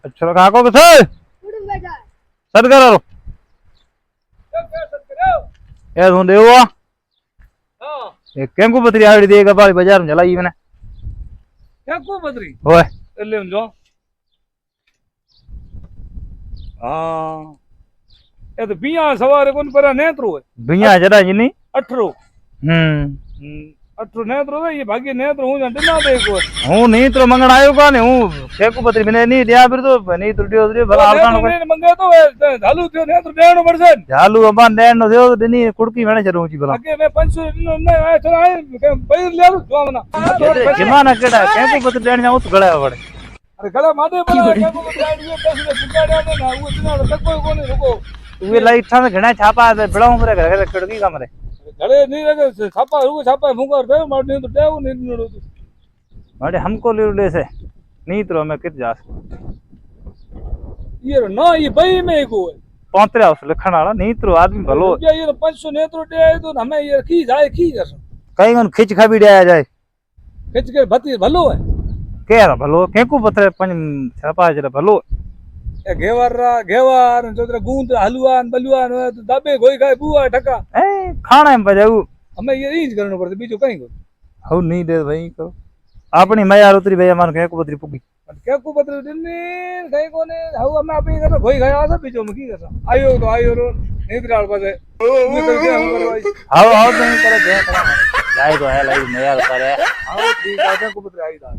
अच्छा काको किथे सर करो ए तुम देव हाँ एक केंकू पत्री आड़ी देगा बाली बाजार में चलाई मैंने क्या को बदरी ओए ले जो हाँ ये तो बिया सवारे कौन पर नेत्रो है भैया जरा जी नहीं अठरो अठरो नेत्रो है ये भाग्य नेत्रो हूँ जानते ना देखो हूँ नहीं तो मंगण आयो का नहीं हूँ केंकू पत्री मैंने नहीं दिया फिर तो नहीं तो दियो भला आलकानो नेत्रो ने मंगे तो झालू थियो नेत्रो देनो पड़से झालू अबान देन नो दियो दिनी कुड़की मैंने चलो जी भला आगे मैं 500 ने आए चला आए पैर ले लो जो मना जमाना केड़ा केंकू पत्री देन जाऊं तो गड़ा पड़े अरे गला मादे बड़ा क्या को गाड़ी है पैसे पुकाड़या ने ना वो इतना तक कोई नहीं रुको वे लाइट था घणा छापा बड़ा उमरे घर कड़की कमरे घरे नहीं लगे छापा रुको छापा मुंगर दे मार नहीं तो देव नहीं नड़ो मारे हमको ले ले से नहीं तो मैं कित जा ये ना ये भाई में को है पौंतरे उस लिखण वाला नहीं तो आदमी भलो ये 500 नेत्रो दे तो हमें ये की जाए की कर कई गन खिच खाबी दे जाए खिच के भती भलो है के भलो केंकू पत्रे पंज छापा जरा भलो ए घेवार जोतरा गूंद हलवान बलवान तो दाबे गोई खाए बुआ ठका ए खाना में बजाऊ हमें ये रीज करनो पड़ते बीजो कहीं को हऊ नहीं दे भाई को अपनी मयार उतरी भैया मान केंकू पत्री पुगी क्या को पत्र दिने कहीं को ने हऊ हमें अपनी कर गोई खाए आसा बीजो में की कर आयो तो आयो रो नींद डाल पासे मैं करके हम करवाई हाउ हाउ नहीं करे दे जाए तो है लाई मयार करे हां ठीक है को पत्र आई दा